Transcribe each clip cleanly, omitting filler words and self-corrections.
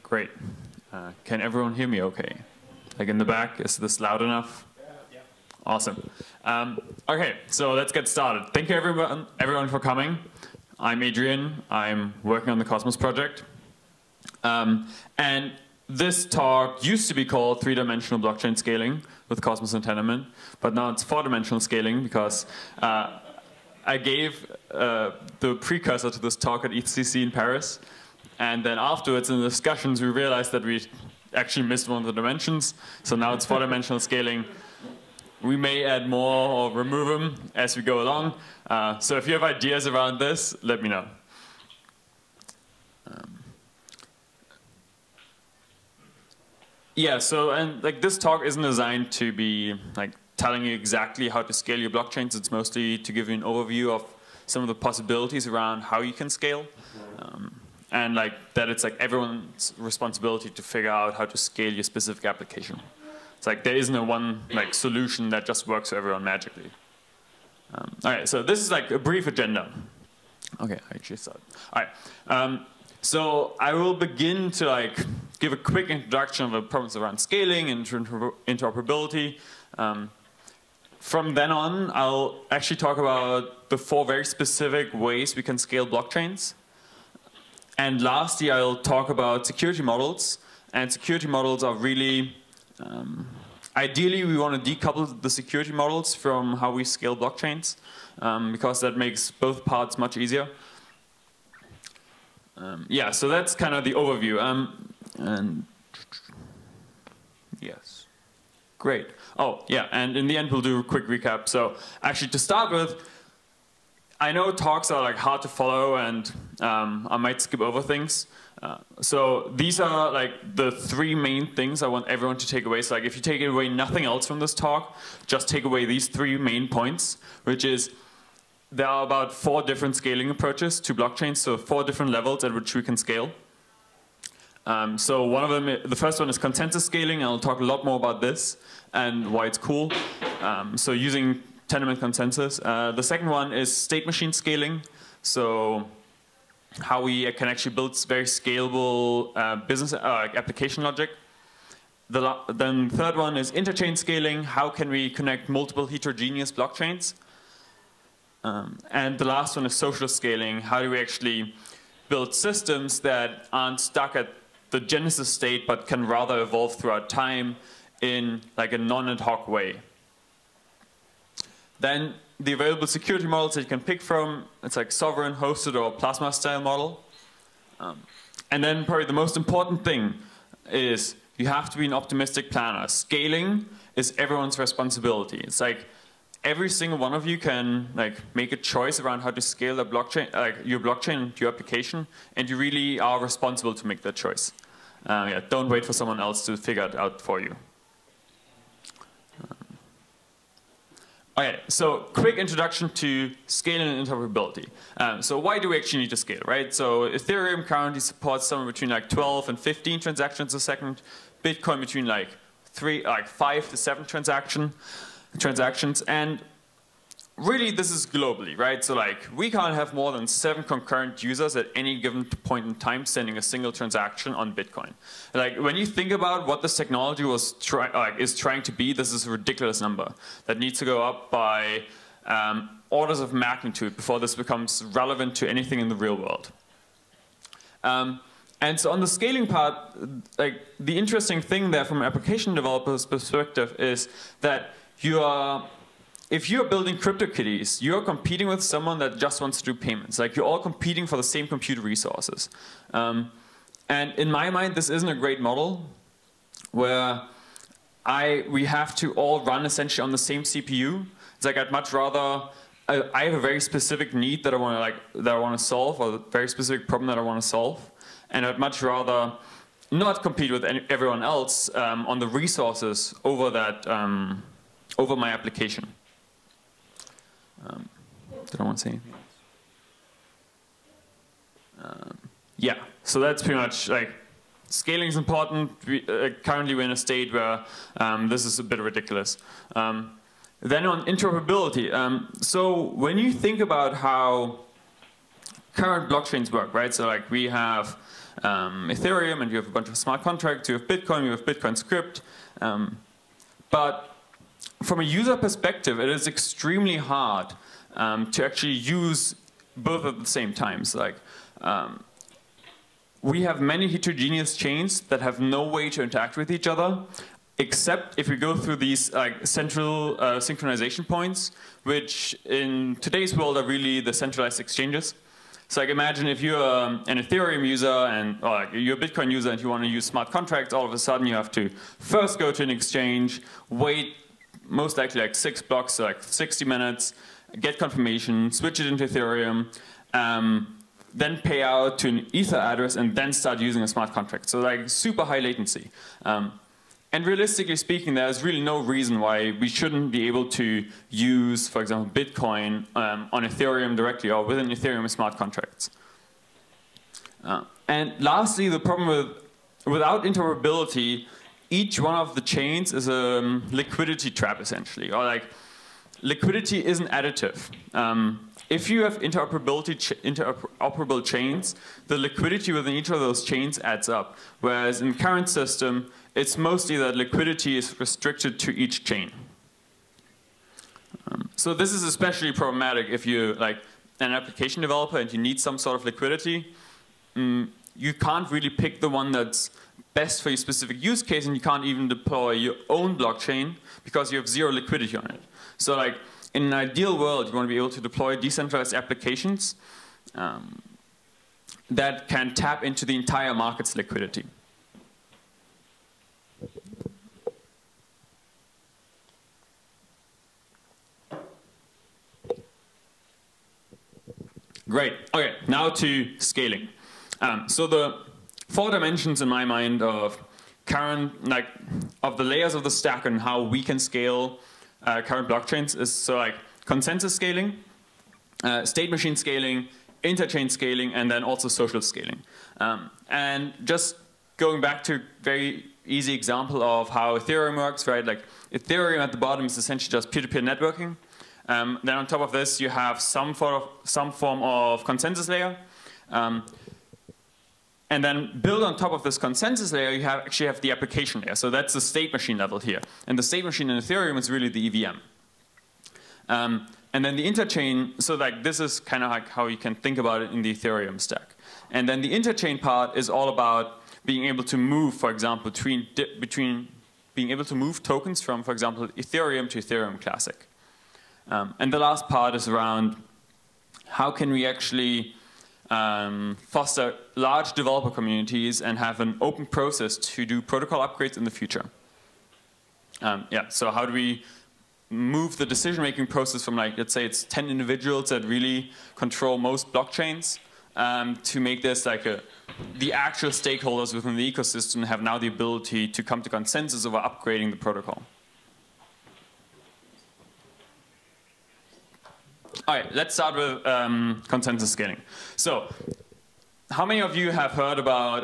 great. Can everyone hear me okay? Like in the back, is this loud enough? Yeah. Awesome. Okay, so let's get started. Thank you everyone for coming. I'm Adrian. I'm working on the Cosmos project. And this talk used to be called 3-dimensional blockchain scaling with Cosmos and Tenement, but now it's 4-dimensional scaling because I gave the precursor to this talk at EthCC in Paris. And then afterwards in the discussions, we realized that we actually missed one of the dimensions. So now it's 4-dimensional scaling. We may add more or remove them as we go along. So if you have ideas around this, let me know. Yeah, so and like this talk isn't designed to be like telling you exactly how to scale your blockchains. It's mostly to give you an overview of some of the possibilities around how you can scale. And like that it's like everyone's responsibility to figure out how to scale your specific application. It's like there isn't a one like solution that just works for everyone magically. All right, so this is like a brief agenda. Okay, I actually started. All right, so I will begin to like give a quick introduction of the problems around scaling and interoperability. From then on, I'll actually talk about the 4 very specific ways we can scale blockchains. And lastly, I'll talk about security models. And security models are really, ideally, we want to decouple the security models from how we scale blockchains, because that makes both parts much easier. Yeah, so that's kind of the overview. And yes, great. Oh, yeah, and in the end, we'll do a quick recap. So actually, to start with, I know talks are like hard to follow, and I might skip over things. So these are like the 3 main things I want everyone to take away. So like if you take away nothing else from this talk, just take away these 3 main points, which is there are about 4 different scaling approaches to blockchains, so 4 different levels at which we can scale. So one of them, the first one is consensus scaling. I'll talk a lot more about this and why it's cool. So using tenement consensus. The second one is state machine scaling. So how we can actually build very scalable business application logic. Then the third one is interchange scaling. How can we connect multiple heterogeneous blockchains? And the last one is social scaling. How do we actually build systems that aren't stuck at the genesis state, but can rather evolve throughout time in like a non-ad hoc way? Then the available security models that you can pick from, it's like sovereign, hosted, or plasma style model. And then probably the most important thing is you have to be an optimistic planner. Scaling is everyone's responsibility. It's like every single one of you can like make a choice around how to scale a blockchain, like your blockchain, your application, and you really are responsible to make that choice. Yeah, don't wait for someone else to figure it out for you. Okay, so quick introduction to scaling and interoperability. So why do we actually need to scale, right? So Ethereum currently supports somewhere between like 12 and 15 transactions a second. Bitcoin between like 5 to 7 transactions, and really this is globally, right? So like we can't have more than 7 concurrent users at any given point in time sending a single transaction on Bitcoin. Like when you think about what this technology was is trying to be, this is a ridiculous number that needs to go up by orders of magnitude before this becomes relevant to anything in the real world. And so on the scaling part, like the interesting thing there from an application developer's perspective is that if you're building CryptoKitties, you're competing with someone that just wants to do payments. Like you're all competing for the same compute resources. And in my mind, this isn't a great model where we have to all run essentially on the same CPU. It's like I'd much rather, I have a very specific need that I want to solve, or a very specific problem that I want to solve. And I'd much rather not compete with everyone else on the resources over that, over my application. Did I want to say anything? Yeah, so that's pretty much like scaling is important. Currently we're in a state where this is a bit ridiculous. Then on interoperability, so when you think about how current blockchains work, right? So like we have Ethereum, and you have a bunch of smart contracts. You have Bitcoin, you have Bitcoin script. But from a user perspective, it is extremely hard to actually use both at the same time. So like, we have many heterogeneous chains that have no way to interact with each other, except if we go through these central synchronization points, which in today's world are really the centralized exchanges. So like imagine if you're an Ethereum user and or like you're a Bitcoin user and you want to use smart contracts, all of a sudden you have to first go to an exchange, wait most likely like 6 blocks, so like 60 minutes, get confirmation, switch it into Ethereum, then pay out to an Ether address and then start using a smart contract. So like super high latency. And realistically speaking, there's really no reason why we shouldn't be able to use, for example, Bitcoin on Ethereum directly or within Ethereum smart contracts. And lastly, the problem without interoperability, each one of the chains is a liquidity trap, essentially. Or like, liquidity isn't additive. If you have interoperable chains, the liquidity within each of those chains adds up. Whereas in the current system, it's mostly that liquidity is restricted to each chain. So this is especially problematic if you're like an application developer and you need some sort of liquidity. You can't really pick the one that's best for your specific use case, and you can't even deploy your own blockchain because you have zero liquidity on it. So like, in an ideal world, you want to be able to deploy decentralized applications that can tap into the entire market's liquidity. Great. Okay, now to scaling. So the 4 dimensions in my mind of of the layers of the stack and how we can scale current blockchains is so like consensus scaling, state machine scaling, interchain scaling, and then also social scaling. And just going back to a very easy example of how Ethereum works, right? Like Ethereum at the bottom is essentially just peer-to-peer networking. Then on top of this, you have some form of consensus layer. And then build on top of this consensus layer, you actually have the application layer. So that's the state machine level here. And the state machine in Ethereum is really the EVM. And then the interchain, so like this is kind of like how you can think about it in the Ethereum stack. And then the interchain part is all about being able to move, for example, between being able to move tokens from, for example, Ethereum to Ethereum Classic. And the last part is around how can we actually foster large developer communities and have an open process to do protocol upgrades in the future. Yeah, so how do we move the decision-making process from, like, let's say it's 10 individuals that really control most blockchains to make this like the actual stakeholders within the ecosystem have now the ability to come to consensus over upgrading the protocol. All right, let's start with consensus scaling. So, how many of you have heard about,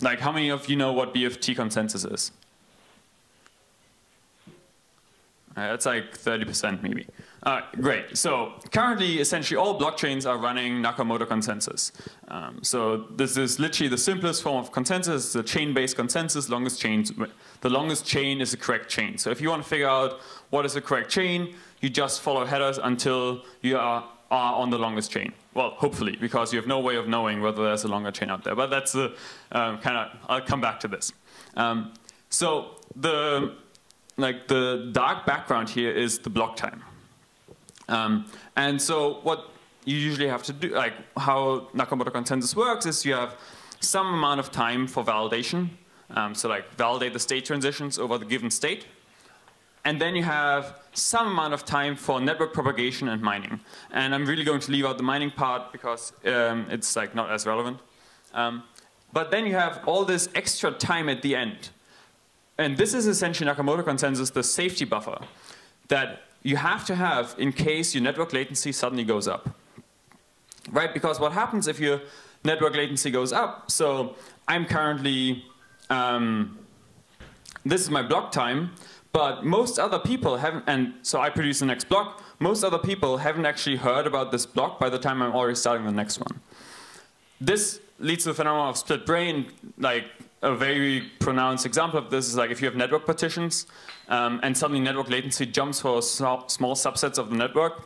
like, how many of you know what BFT consensus is? That's like 30% maybe. Great. So currently, essentially, all blockchains are running Nakamoto consensus. So this is literally the simplest form of consensus. It's a chain-based consensus. The longest chain is the correct chain. So if you want to figure out what is the correct chain, you just follow headers until you are on the longest chain. Well, hopefully, because you have no way of knowing whether there's a longer chain out there. But that's the I'll come back to this. So the dark background here is the block time. And so what you usually have to do, like how Nakamoto consensus works, is you have some amount of time for validation. So like validate the state transitions over the given state. And then you have some amount of time for network propagation and mining. And I'm really going to leave out the mining part because it's like not as relevant. But then you have all this extra time at the end. And this is essentially Nakamoto consensus, the safety buffer that you have to have in case your network latency suddenly goes up. Right? Because what happens if your network latency goes up? So I'm currently, this is my block time, but most other people haven't, and so I produce the next block, most other people haven't actually heard about this block by the time I'm already starting the next one. This leads to the phenomenon of split brain. Like a very pronounced example of this is like if you have network partitions and suddenly network latency jumps for small subsets of the network.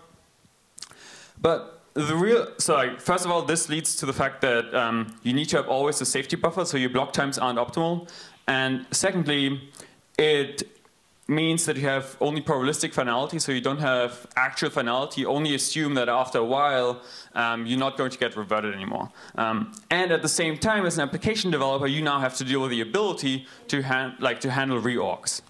But so like, first of all, this leads to the fact that you need to have always a safety buffer, so your block times aren't optimal. And secondly, it means that you have only probabilistic finality, so you don't have actual finality. You only assume that after a while, you're not going to get reverted anymore. And at the same time, as an application developer, you now have to deal with the ability to handle reorgs.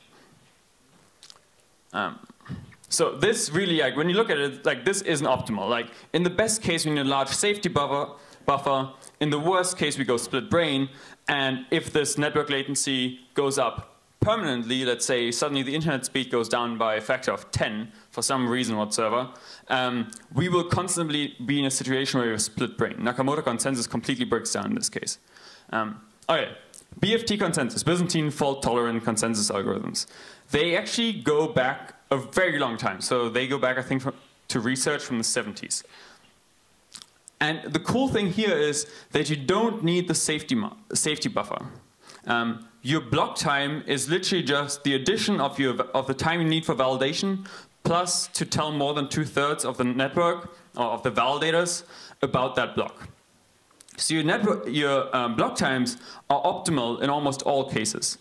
So this really, like, when you look at it, like, this isn't optimal. Like, in the best case, we need a large safety buffer. In the worst case, we go split brain. And if this network latency goes up permanently, let's say suddenly the internet speed goes down by a factor of 10 for some reason whatsoever, we will constantly be in a situation where we have split brain. Nakamoto consensus completely breaks down in this case. Okay, BFT consensus, Byzantine fault-tolerant consensus algorithms. They actually go back a very long time. So they go back, I think, to research from the 70s. And the cool thing here is that you don't need the safety buffer. Your block time is literally just the addition of the time you need for validation plus to tell more than 2/3 of the network or of the validators about that block. So your block times are optimal in almost all cases.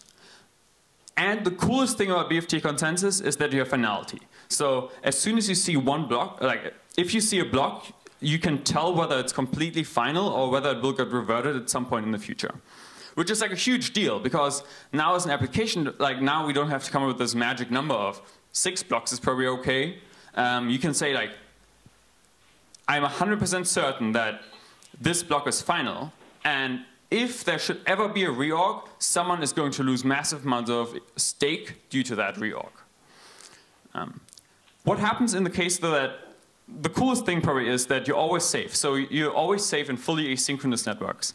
And the coolest thing about BFT consensus is that you have finality. So as soon as you see one block, like if you see a block, you can tell whether it's completely final or whether it will get reverted at some point in the future. Which is like a huge deal, because now as an application, like now we don't have to come up with this magic number of 6 blocks is probably okay. You can say like, I'm 100% certain that this block is final, and if there should ever be a reorg, someone is going to lose massive amounts of stake due to that reorg. What happens in the case though that, the coolest thing probably is that you're always safe. So you're always safe in fully asynchronous networks.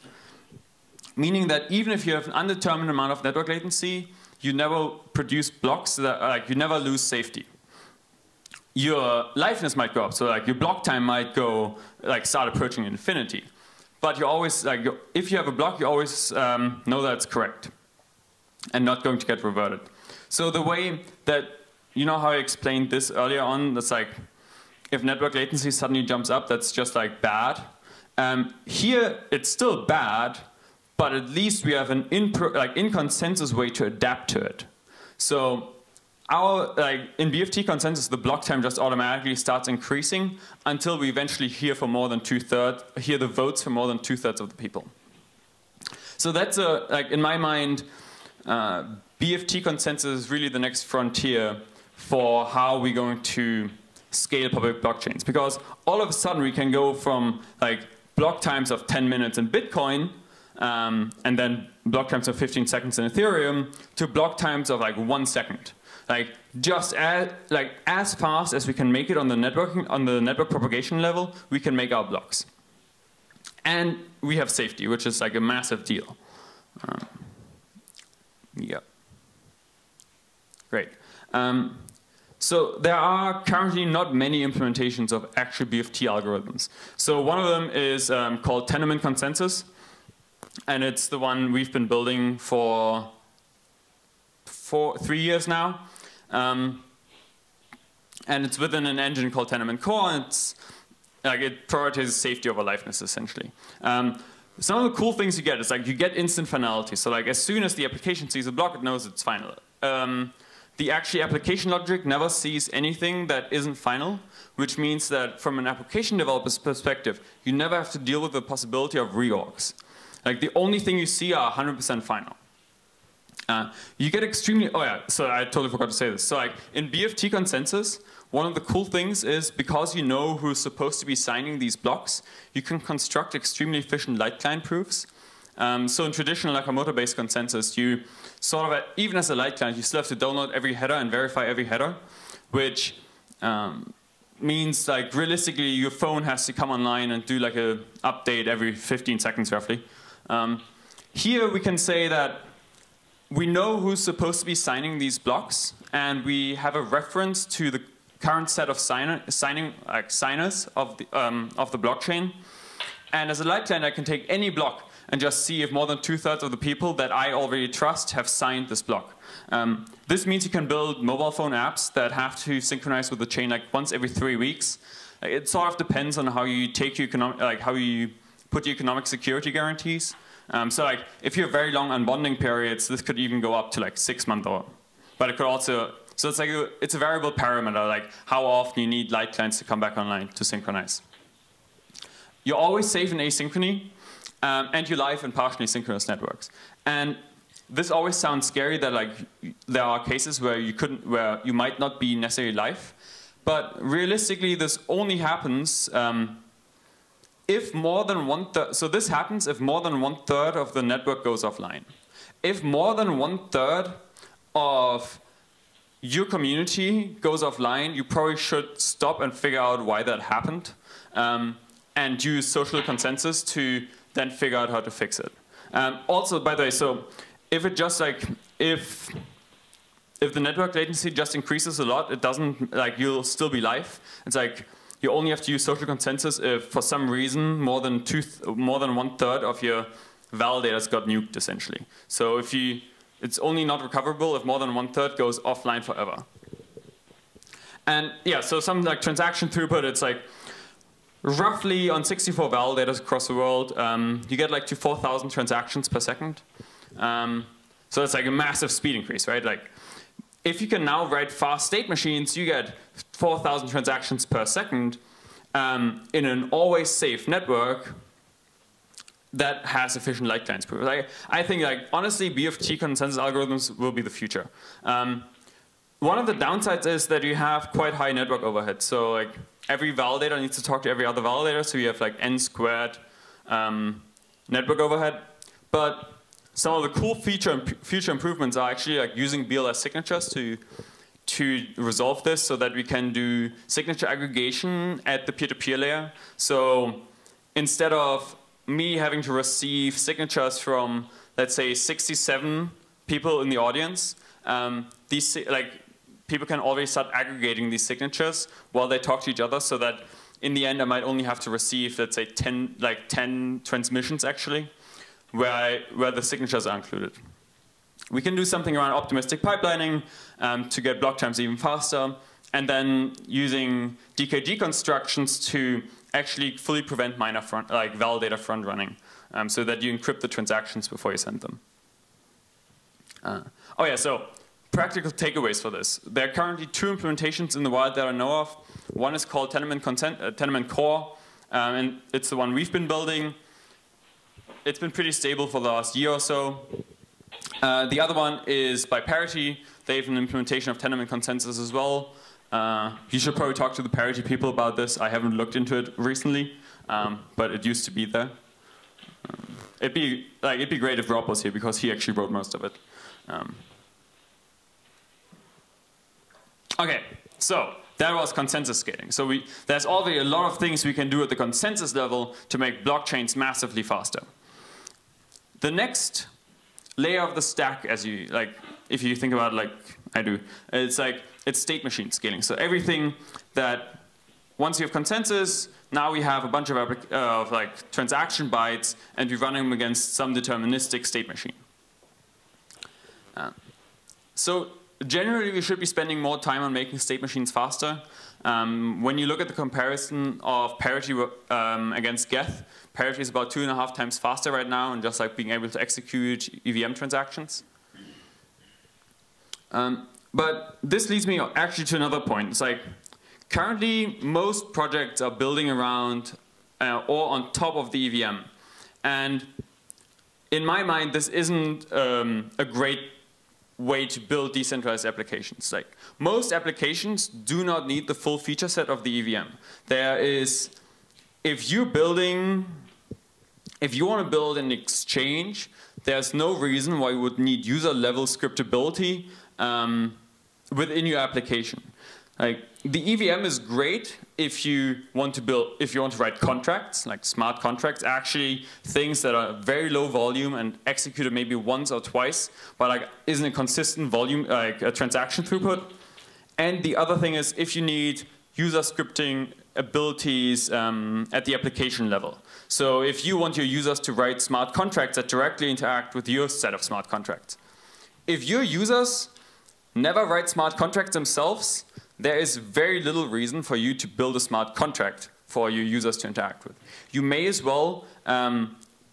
Meaning that even if you have an undetermined amount of network latency, you never produce blocks that like you never lose safety. Your liveness might go up, so like your block time might go like start approaching infinity. But you always like if you have a block, you always know that it's correct and not going to get reverted. So the way that you know how I explained this earlier on, that's like if network latency suddenly jumps up, that's just like bad. Here it's still bad. But at least we have an in consensus way to adapt to it. So in BFT consensus, the block time just automatically starts increasing until we eventually hear the votes from more than 2/3 of the people. So that's in my mind, BFT consensus is really the next frontier for how we're going to scale public blockchains. Because all of a sudden we can go from like block times of 10 minutes in Bitcoin, and then block times of 15 seconds in Ethereum to block times of like 1 second. Like just as fast as we can make it on the network propagation level, we can make our blocks. And we have safety, which is like a massive deal. Yeah. Great. So there are currently not many implementations of actual BFT algorithms. So one of them is called tenement consensus. And it's the one we've been building for 3 years now. And it's within an engine called Tenement Core, and it prioritizes safety over liveness, essentially. Some of the cool things you get is like you get instant finality. So like as soon as the application sees a block, it knows it's final. The actual application logic never sees anything that isn't final, which means that from an application developer's perspective, you never have to deal with the possibility of reorgs. Like the only thing you see are 100% final. You get extremely, oh yeah, so I totally forgot to say this. So like in BFT consensus, one of the cool things is because you know who's supposed to be signing these blocks, you can construct extremely efficient light client proofs. So in traditional Nakamoto-based consensus, you sort of, even as a light client, you still have to download every header and verify every header, which means like realistically your phone has to come online and do like a update every 15 seconds roughly. Here we can say that we know who's supposed to be signing these blocks, and we have a reference to the current set of signers of the blockchain. And as a light client, I can take any block and just see if more than 2/3 of the people that I already trust have signed this block. This means you can build mobile phone apps that have to synchronize with the chain like once every 3 weeks. It sort of depends on how you take your how you put your economic security guarantees. So like if you have very long unbonding periods, this could even go up to like 6 months or, but it could also, so it's like it's a variable parameter, like how often you need light clients to come back online to synchronize. You're always safe in asynchrony, and you're live in partially synchronous networks. And this always sounds scary that like there are cases where you might not be necessarily live, but realistically this only happens if more than 1/3. So this happens if more than 1/3 of the network goes offline. If more than 1/3 of your community goes offline, you probably should stop and figure out why that happened, and use social consensus to then figure out how to fix it. Also, by the way, so if it just like if the network latency just increases a lot, it doesn't like you'll still be live. It's like you only have to use social consensus if for some reason more than 1/3 of your validators got nuked essentially. So if it's only not recoverable if more than 1/3 goes offline forever. And yeah, so some like transaction throughput, it's like roughly on 64 validators across the world, you get like to 4,000 transactions per second. So it's like a massive speed increase, right? Like if you can now write fast state machines, you get 4,000 transactions per second in an always safe network that has efficient light clients. I think like honestly, BFT consensus algorithms will be the future. One of the downsides is that you have quite high network overhead. So like every validator needs to talk to every other validator, so you have like n² network overhead. But some of the cool future improvements are actually like using BLS signatures to resolve this, so that we can do signature aggregation at the peer-to-peer layer. So instead of me having to receive signatures from, let's say, 67 people in the audience, people can already start aggregating these signatures while they talk to each other, so that in the end I might only have to receive, let's say, 10 transmissions actually, where the signatures are included. We can do something around optimistic pipelining to get block times even faster, and then using DKG constructions to actually fully prevent validator front running, so that you encrypt the transactions before you send them. Oh yeah, so practical takeaways for this. There are currently 2 implementations in the wild that I know of. One is called Tenement Core, and it's the one we've been building. It's been pretty stable for the last year or so. The other one is by Parity. They have an implementation of Tenement Consensus as well. You should probably talk to the Parity people about this. I haven't looked into it recently, but it used to be there. It'd be great if Rob was here, because he actually wrote most of it. Okay, so that was consensus scaling. So there's already a lot of things we can do at the consensus level to make blockchains massively faster. The next layer of the stack, if you think about it like I do, it's state machine scaling. So everything that once you have consensus, now we have a bunch of transaction bytes, and we run them against some deterministic state machine. So generally, we should be spending more time on making state machines faster. When you look at the comparison of Parity against Geth, Parity is about 2.5 times faster right now, and just like being able to execute EVM transactions. But this leads me actually to another point. It's like currently most projects are building around or on top of the EVM, and in my mind, this isn't a great way to build decentralized applications. Like most applications do not need the full feature set of the EVM. If you want to build an exchange, there's no reason why you would need user-level scriptability within your application. Like the EVM is great if you want to write contracts, like smart contracts, actually things that are very low volume and executed maybe once or twice, but like isn't a consistent volume, like a transaction throughput. And the other thing is if you need user scripting abilities at the application level. So if you want your users to write smart contracts that directly interact with your set of smart contracts. If your users never write smart contracts themselves, there is very little reason for you to build a smart contract for your users to interact with. You may as well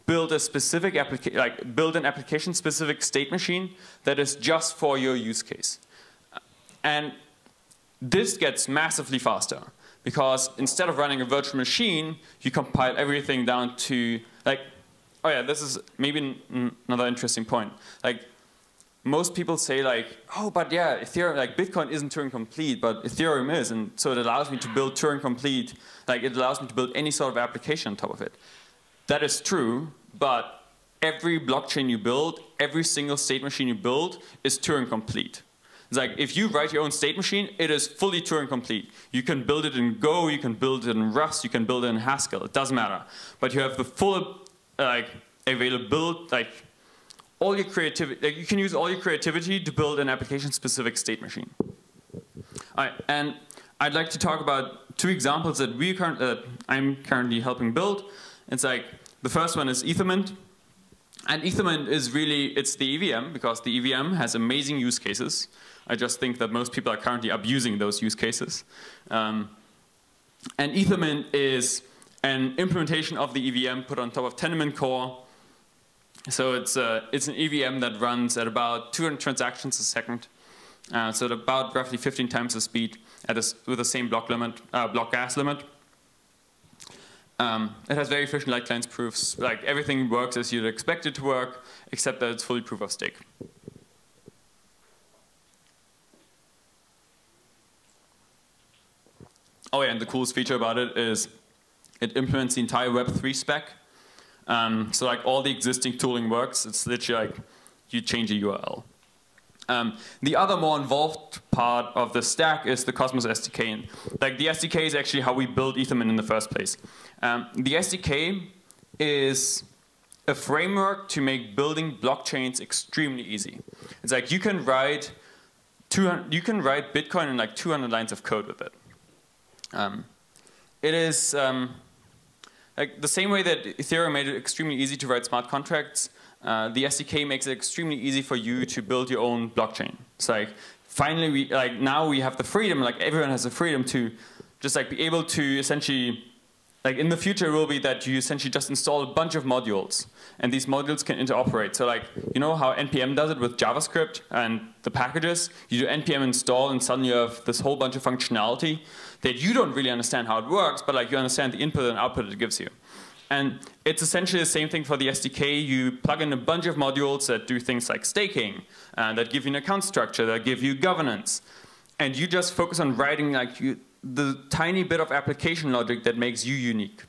build a specific build an application-specific state machine that is just for your use case. And this gets massively faster because instead of running a virtual machine, you compile everything down to oh yeah, this is maybe another interesting point. Most people say oh, but yeah, Ethereum, Bitcoin isn't Turing complete, but Ethereum is, and so it allows me to build Turing complete. It allows me to build any sort of application on top of it. That is true, but every blockchain you build, every single state machine you build is Turing complete. It's if you write your own state machine, it is fully Turing complete. You can build it in Go, you can build it in Rust, you can build it in Haskell. It doesn't matter. But you have the full availability, all your creativity. You can use all your creativity to build an application-specific state machine. All right, and I'd like to talk about two examples that I'm currently helping build. It's the first one is Ethermint. And Ethermint is really, it's the EVM, because the EVM has amazing use cases. I just think that most people are currently abusing those use cases. And Ethermint is an implementation of the EVM put on top of Tenement core. So it's an EVM that runs at about 200 transactions a second. So at about roughly 15 times the speed with the same block gas limit. It has very efficient light clients proofs. Everything works as you'd expect it to work, except that it's fully proof of stake. Oh yeah, and the coolest feature about it is it implements the entire Web3 spec. So all the existing tooling works. It's literally you change a URL. The other more involved part of the stack is the Cosmos SDK. The SDK is actually how we build Ethermint in the first place. The SDK is a framework to make building blockchains extremely easy. It's you can write Bitcoin in 200 lines of code with it. It is the same way that Ethereum made it extremely easy to write smart contracts. The SDK makes it extremely easy for you to build your own blockchain. It's finally, now we have the freedom, everyone has the freedom to just be able to essentially, in the future it will be that you essentially just install a bunch of modules, and these modules can interoperate. So you know how NPM does it with JavaScript and the packages? You do NPM install and suddenly you have this whole bunch of functionality that you don't really understand how it works, but you understand the input and output it gives you. And it's essentially the same thing for the SDK. You plug in a bunch of modules that do things like staking, that give you an account structure, that give you governance. And you just focus on writing the tiny bit of application logic that makes you unique.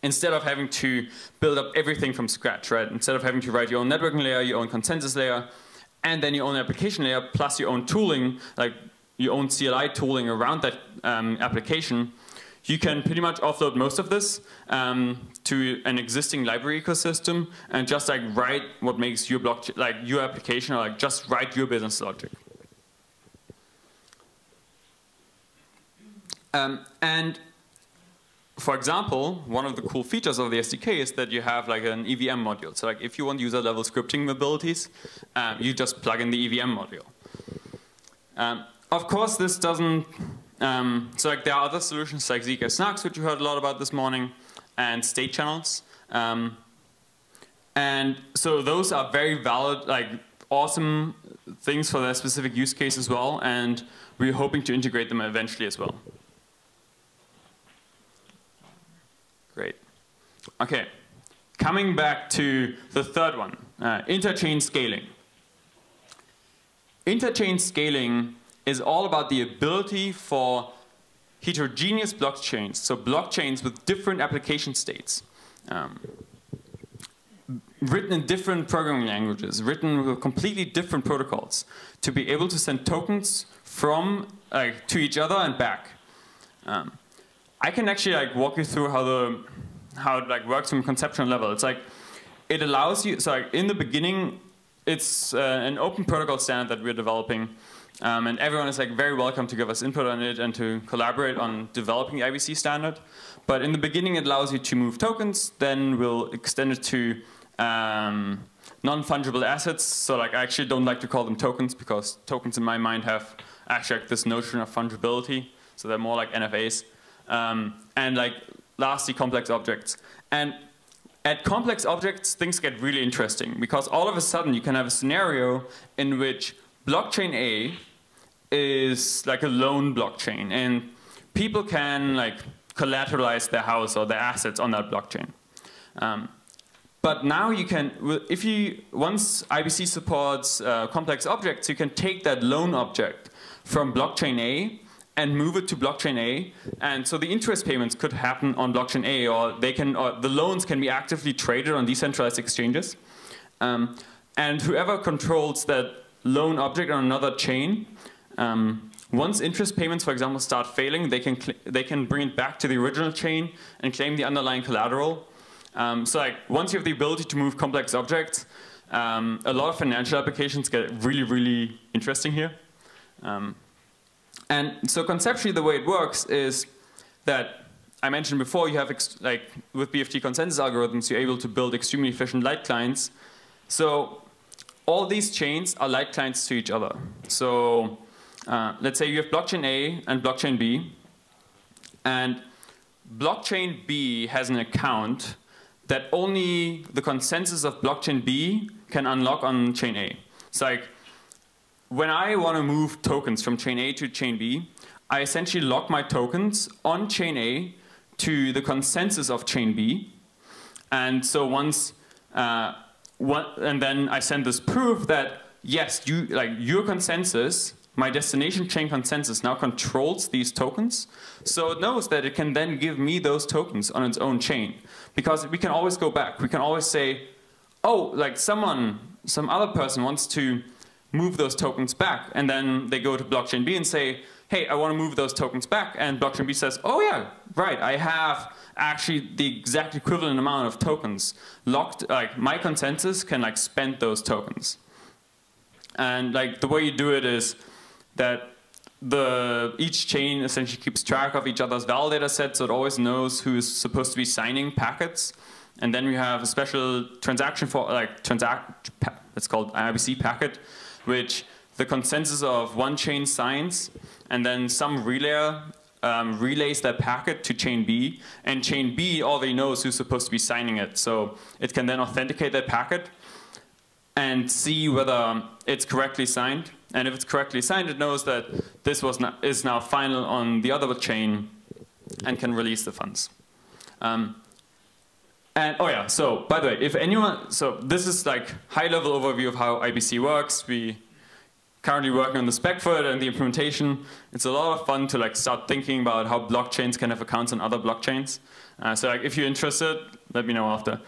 Instead of having to build up everything from scratch, right? Instead of having to write your own networking layer, your own consensus layer, and then your own application layer, plus your own tooling, your own CLI tooling around that application, you can pretty much offload most of this to an existing library ecosystem and just write what makes your blockchain, your application, or just write your business logic. And for example, one of the cool features of the SDK is that you have an EVM module. So if you want user-level scripting abilities, you just plug in the EVM module. Of course, this doesn't. So there are other solutions like ZK Snux, which you heard a lot about this morning, and state channels. And so those are very valid, awesome things for their specific use case as well, and we're hoping to integrate them eventually as well. Great. Okay, coming back to the third one, interchain scaling. Interchain scaling is all about the ability for heterogeneous blockchains, so blockchains with different application states, written in different programming languages, written with completely different protocols, to be able to send tokens from to each other and back. I can actually walk you through how it works from a conceptual level. It's it allows you. So in the beginning, it's an open protocol standard that we're developing And everyone is like very welcome to give us input on it and to collaborate on developing the IBC standard. But in the beginning, it allows you to move tokens. Then we'll extend it to non-fungible assets. So like I actually don't like to call them tokens because tokens in my mind have actually like this notion of fungibility. So they're more like NFAs. And like lastly, complex objects. And at complex objects, things get really interesting because all of a sudden you can have a scenario in which blockchain A is like a loan blockchain, and people can like collateralize their house or their assets on that blockchain. But now you can, once IBC supports complex objects, you can take that loan object from blockchain A and move it to blockchain A, and so the interest payments could happen on blockchain A, or the loans can be actively traded on decentralized exchanges. And whoever controls that loan object on another chain, once interest payments, for example, start failing, they can bring it back to the original chain and claim the underlying collateral. So like once you have the ability to move complex objects, a lot of financial applications get really, really interesting here. And so conceptually, the way it works is that I mentioned before, you have like with BFT consensus algorithms, you're able to build extremely efficient light clients. So all these chains are light clients to each other. So let's say you have blockchain A and blockchain B, and blockchain B has an account that only the consensus of blockchain B can unlock on chain A. So like, when I want to move tokens from chain A to chain B, I essentially lock my tokens on chain A to the consensus of chain B. And so and then I send this proof that yes, your consensus, my destination chain consensus now controls these tokens. So it knows that it can then give me those tokens on its own chain. Because we can always go back. We can always say, oh, like some other person wants to move those tokens back, and then they go to blockchain B and say, hey, I want to move those tokens back, and blockchain B says, oh yeah, right, I have actually the exact equivalent amount of tokens locked, like my consensus can like spend those tokens. And like the way you do it is that each chain essentially keeps track of each other's validator set, so it always knows who's supposed to be signing packets. And then we have a special transaction for it's called IBC packet, which the consensus of one chain signs, and then some relayer relays that packet to chain B, and chain B already knows who's supposed to be signing it. So it can then authenticate that packet and see whether it's correctly signed. And if it's correctly signed, it knows that this is now final on the other chain and can release the funds. And oh yeah, so by the way, so this is like high-level overview of how IBC works. We currently working on the spec for it and the implementation. It's a lot of fun to like start thinking about how blockchains can have accounts on other blockchains. So like, if you're interested, let me know after.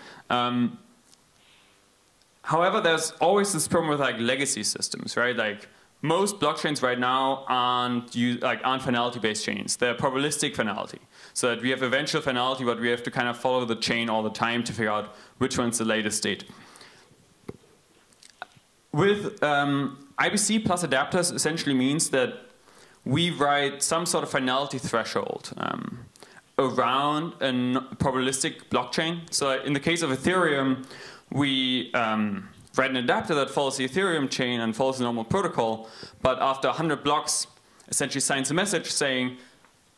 However, there's always this problem with like legacy systems, right? Like most blockchains right now aren't finality-based chains. They're probabilistic finality. So that we have eventual finality, but we have to kind of follow the chain all the time to figure out which one's the latest state. With IBC plus adapters essentially means that we write some sort of finality threshold around a probabilistic blockchain. So in the case of Ethereum, we write an adapter that follows the Ethereum chain and follows the normal protocol, but after 100 blocks, essentially signs a message saying,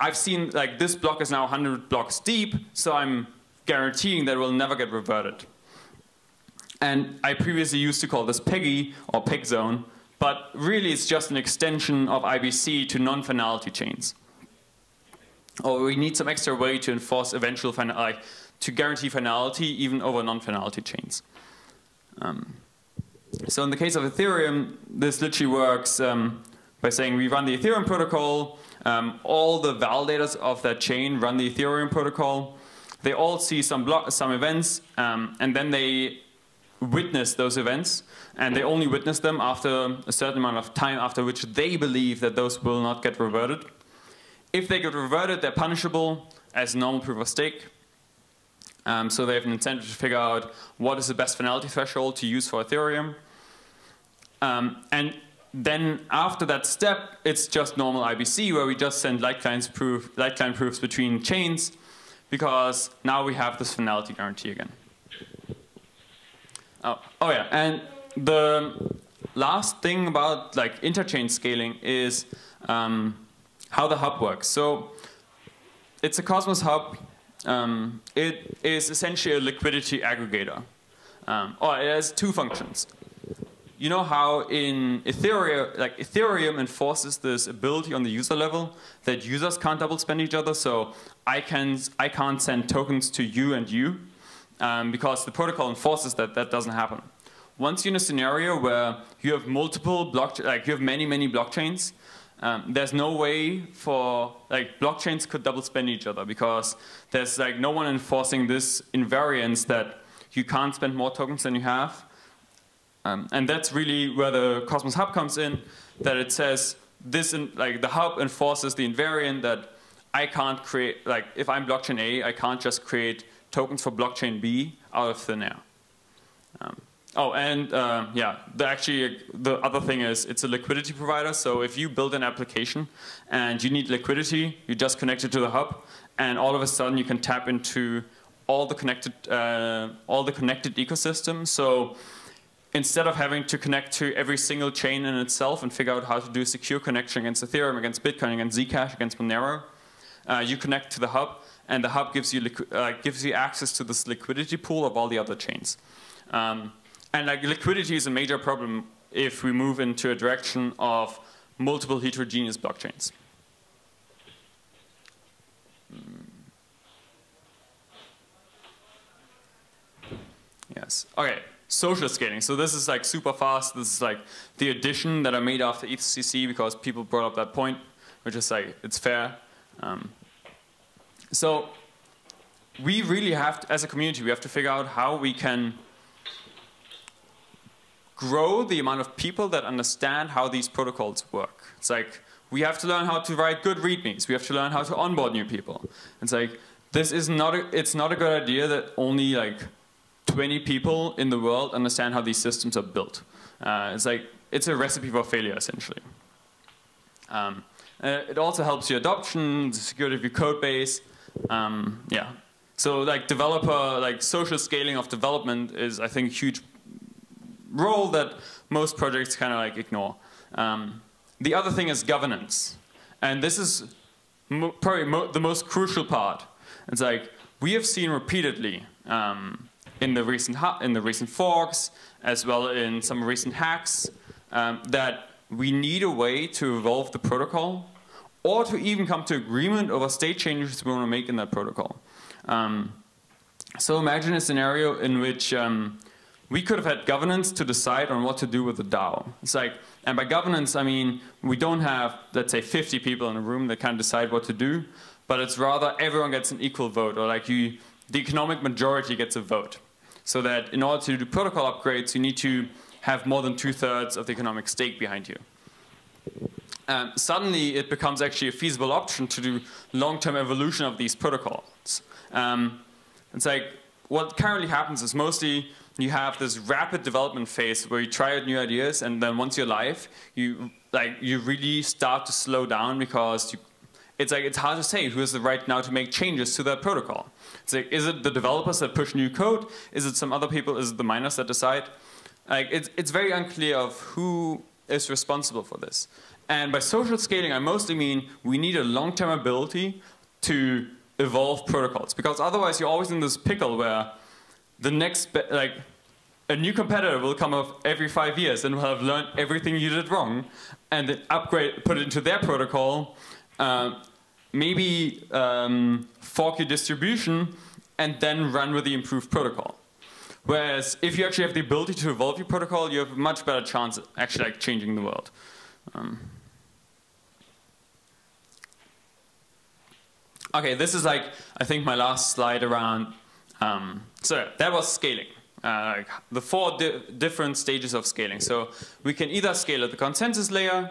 I've seen like this block is now 100 blocks deep, so I'm guaranteeing that it will never get reverted. And I previously used to call this PEGI or PEG zone, but really it's just an extension of IBC to non-finality chains. Or we need some extra way to enforce eventual finality, to guarantee finality even over non-finality chains. So in the case of Ethereum, this literally works by saying we run the Ethereum protocol, all the validators of that chain run the Ethereum protocol, they all see some events, and then they witness those events, and they only witness them after a certain amount of time after which they believe that those will not get reverted. If they get reverted, they're punishable as normal proof of stake. So they have an incentive to figure out what is the best finality threshold to use for Ethereum. And then after that step, it's just normal IBC, where we just send light client proofs between chains, because now we have this finality guarantee again. Oh yeah, and the last thing about like interchange scaling is how the hub works. So it's a Cosmos hub. It is essentially a liquidity aggregator. Or it has two functions. You know how in Ethereum, like Ethereum enforces this ability on the user level that users can't double spend each other. So I can't send tokens to you and you because the protocol enforces that that doesn't happen. Once you're in a scenario where you have multiple you have many blockchains, there's no way for like blockchains could double spend each other because there's like no one enforcing this invariance that you can't spend more tokens than you have. And that's really where the Cosmos hub comes in, that it says this, like the hub enforces the invariant that I can't create, like if I'm blockchain A, I can't just create tokens for blockchain B out of thin air. Yeah, the other thing is it's a liquidity provider. So if you build an application and you need liquidity, you just connect it to the hub, and all of a sudden you can tap into all the connected ecosystem. So instead of having to connect to every single chain in itself and figure out how to do a secure connection against Ethereum, against Bitcoin, against Zcash, against Monero, you connect to the hub, and the hub gives you access to this liquidity pool of all the other chains. And like liquidity is a major problem if we move into a direction of multiple heterogeneous blockchains. Yes. Okay. Social scaling. So this is like super fast. This is like the addition that I made after EthCC because people brought up that point, which is like it's fair. So we really have to, as a community, we have to figure out how we can grow the amount of people that understand how these protocols work. It's like we have to learn how to write good readmes. We have to learn how to onboard new people. It's like this is it's not a good idea that only like 20 people in the world understand how these systems are built. It's like it's a recipe for failure essentially. It also helps your adoption, the security of your code base. Yeah. So like social scaling of development is, I think, a huge role that most projects kind of like ignore. The other thing is governance, and this is probably the most crucial part. It's like we have seen repeatedly in the recent forks, as well in some recent hacks, that we need a way to evolve the protocol, or to even come to agreement over state changes we want to make in that protocol. So imagine a scenario in which we could have had governance to decide on what to do with the DAO. It's like, and by governance, I mean, we don't have, let's say, 50 people in a room that can decide what to do, but it's rather everyone gets an equal vote, or like the economic majority gets a vote. So that in order to do protocol upgrades, you need to have more than 2/3 of the economic stake behind you. Suddenly, it becomes actually a feasible option to do long-term evolution of these protocols. It's like, what currently happens is mostly you have this rapid development phase where you try out new ideas, and then once you're live, you really start to slow down because it's hard to say who is the right now to make changes to that protocol. It's like, is it the developers that push new code? Is it some other people? Is it the miners that decide? Like, it's very unclear of who is responsible for this. And by social scaling, I mostly mean we need a long-term ability to evolve protocols, because otherwise you're always in this pickle where the next, a new competitor will come up every 5 years and will have learned everything you did wrong, and then put it into their protocol, maybe fork your distribution, and then run with the improved protocol. Whereas if you actually have the ability to evolve your protocol, you have a much better chance at actually like changing the world. Okay, this is like, I think, my last slide around. So that was scaling. The 4 different stages of scaling. So we can either scale at the consensus layer,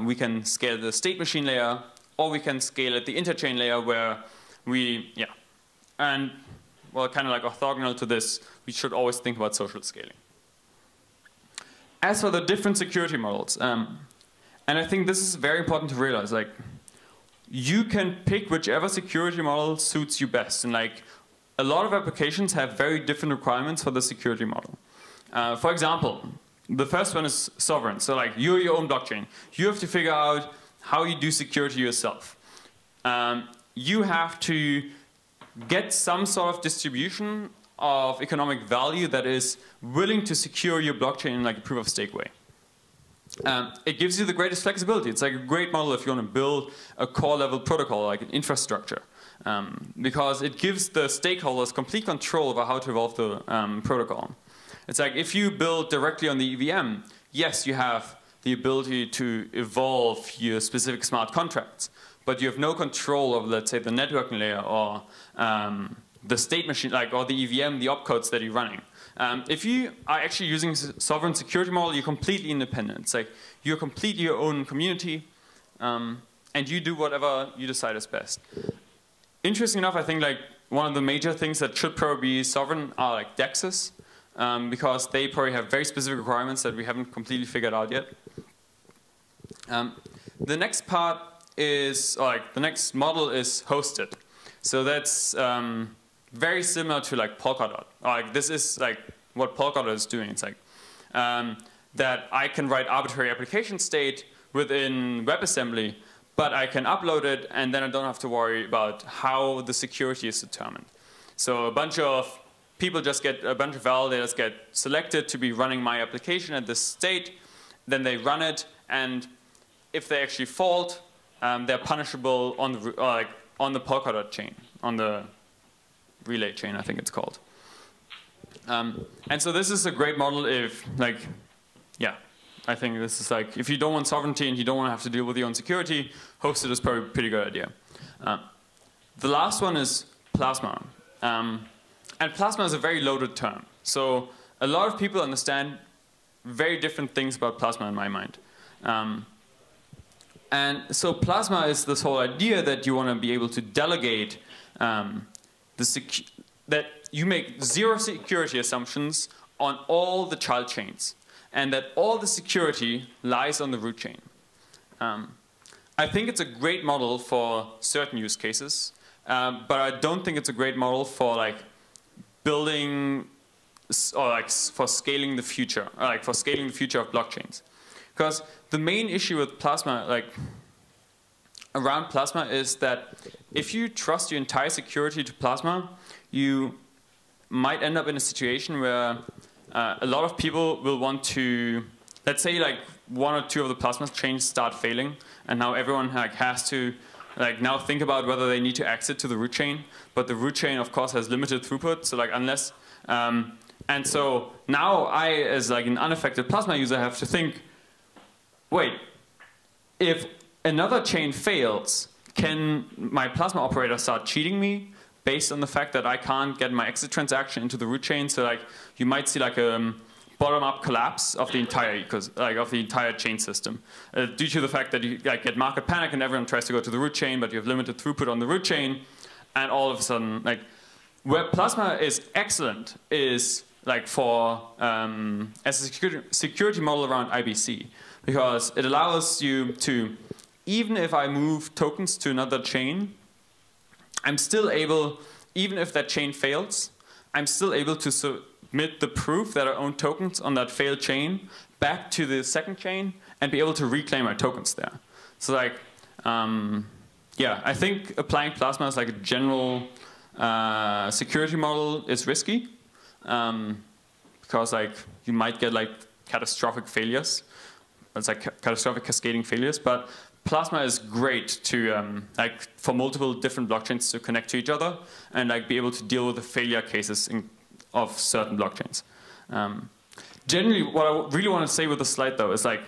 we can scale at the state machine layer, or we can scale at the interchain layer where and well, kind of like orthogonal to this, we should always think about social scaling. as for the different security models, and I think this is very important to realize, like, you can pick whichever security model suits you best. And like, a lot of applications have very different requirements for the security model. For example, the first one is sovereign. So like, you're your own blockchain. You have to figure out how you do security yourself. You have to get some sort of distribution of economic value that is willing to secure your blockchain in like a proof of stake way. It gives you the greatest flexibility. It's like a great model if you want to build a core level protocol, like an infrastructure, because it gives the stakeholders complete control over how to evolve the protocol. It's like if you build directly on the EVM, yes, you have the ability to evolve your specific smart contracts, but you have no control over, let's say, the networking layer or the state machine, like, or the EVM, the opcodes that you're running. If you are actually using sovereign security model, you're completely independent. It's like you're completely your own community, and you do whatever you decide is best. Interesting enough, I think like one of the major things that should probably be sovereign are like DEXs, because they probably have very specific requirements that we haven't completely figured out yet. The next part is, or like the next model is hosted. So that's very similar to like Polkadot. Like this is like what Polkadot is doing. It's like that I can write arbitrary application state within WebAssembly, but I can upload it and then I don't have to worry about how the security is determined. So a bunch of people just get, a bunch of validators get selected to be running my application at this state, then they run it, and if they actually fault, they're punishable on the Polkadot chain, on the relay chain, I think it's called. And so this is a great model if, like, yeah, I think this is like, if you don't want sovereignty and you don't want to have to deal with your own security, hosted is probably a pretty good idea. The last one is Plasma. And Plasma is a very loaded term. So a lot of people understand very different things about Plasma in my mind. And so Plasma is this whole idea that you want to be able to delegate that you make zero security assumptions on all the child chains, and that all the security lies on the root chain. I think it's a great model for certain use cases, but I don't think it's a great model for like building or like for scaling the future, or like for scaling the future of blockchains. Because the main issue with Plasma, like around Plasma, is that if you trust your entire security to Plasma, you might end up in a situation where a lot of people will want to, let's say like one or two of the Plasma chains start failing, and now everyone like has to like now think about whether they need to exit to the root chain. But the root chain, of course, has limited throughput, so like unless, and so now I, as like an unaffected Plasma user, have to think, wait, if another chain fails, can my Plasma operator start cheating me based on the fact that I can't get my exit transaction into the root chain? So like you might see like a bottom-up collapse of the entire chain system due to the fact that you like get market panic and everyone tries to go to the root chain, but you have limited throughput on the root chain, and all of a sudden, like where Plasma is excellent is like for as a security model around IBC. Because it allows you to, even if I move tokens to another chain, I'm still able, even if that chain fails, I'm still able to submit the proof that I own tokens on that failed chain back to the second chain and be able to reclaim my tokens there. So like, yeah, I think applying Plasma as like a general security model is risky, because like you might get like catastrophic failures. It's like catastrophic cascading failures, but Plasma is great to like for multiple different blockchains to connect to each other and like be able to deal with the failure cases of certain blockchains. Generally, what I really want to say with the slide though is like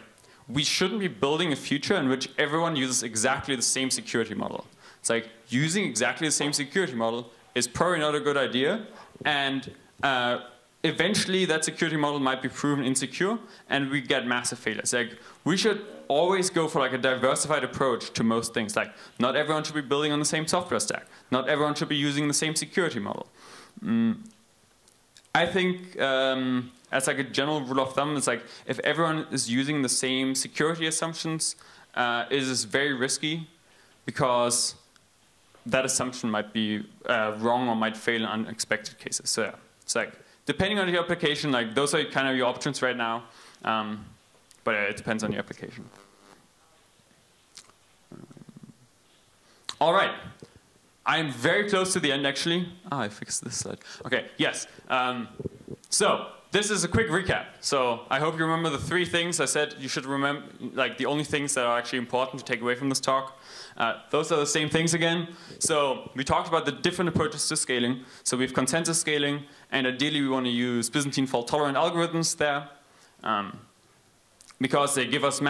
we shouldn't be building a future in which everyone uses exactly the same security model. It's like using exactly the same security model is probably not a good idea, and eventually that security model might be proven insecure and we get massive failures. Like we should always go for like a diversified approach to most things. Like not everyone should be building on the same software stack. Not everyone should be using the same security model. I think as like a general rule of thumb, it's like if everyone is using the same security assumptions, it is very risky because that assumption might be wrong or might fail in unexpected cases. So yeah, it's like depending on your application, like those are kind of your options right now, but it depends on your application. All right. I'm very close to the end, actually. Ah, I fixed this slide. OK, yes. So this is a quick recap. So I hope you remember the 3 things I said you should remember, like the only things that are actually important to take away from this talk. Those are the same things again. So we talked about the different approaches to scaling. So we have consensus scaling, and ideally we want to use Byzantine fault-tolerant algorithms there, because they give us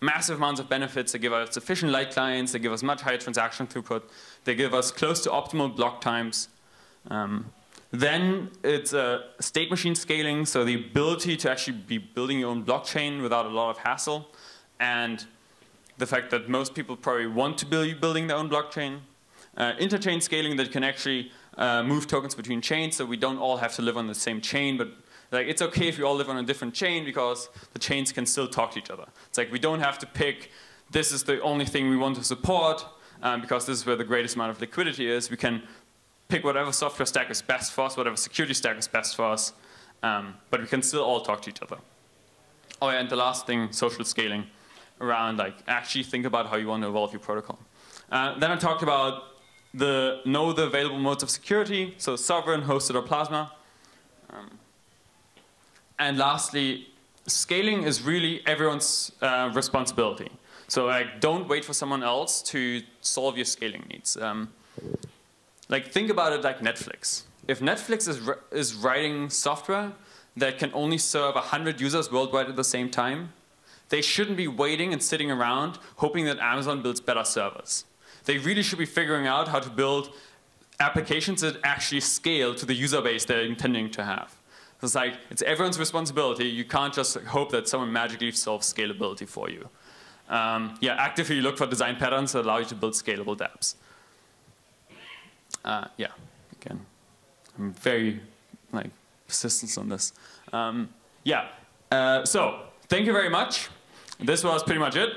massive amounts of benefits. They give us sufficient light clients. They give us much higher transaction throughput. They give us close to optimal block times. Then it's state machine scaling, so the ability to actually be building your own blockchain without a lot of hassle, and the fact that most people probably want to be building their own blockchain. Interchain scaling, that can actually move tokens between chains, so we don't all have to live on the same chain, but like, it's okay if you all live on a different chain because the chains can still talk to each other. It's like we don't have to pick, this is the only thing we want to support because this is where the greatest amount of liquidity is. We can pick whatever software stack is best for us, whatever security stack is best for us, but we can still all talk to each other. Oh yeah, and the last thing, social scaling, around like actually think about how you want to evolve your protocol. Then I talked about know the available modes of security, so sovereign, hosted, or plasma. And lastly, scaling is really everyone's responsibility. So like, don't wait for someone else to solve your scaling needs. Like, think about it like Netflix. If Netflix is writing software that can only serve 100 users worldwide at the same time, they shouldn't be waiting and sitting around hoping that Amazon builds better servers. They really should be figuring out how to build applications that actually scale to the user base they're intending to have. It's like, it's everyone's responsibility. You can't just hope that someone magically solves scalability for you. Yeah, actively look for design patterns that allow you to build scalable dApps. Yeah, again, I'm very persistent on this. Yeah, so thank you very much. This was pretty much it.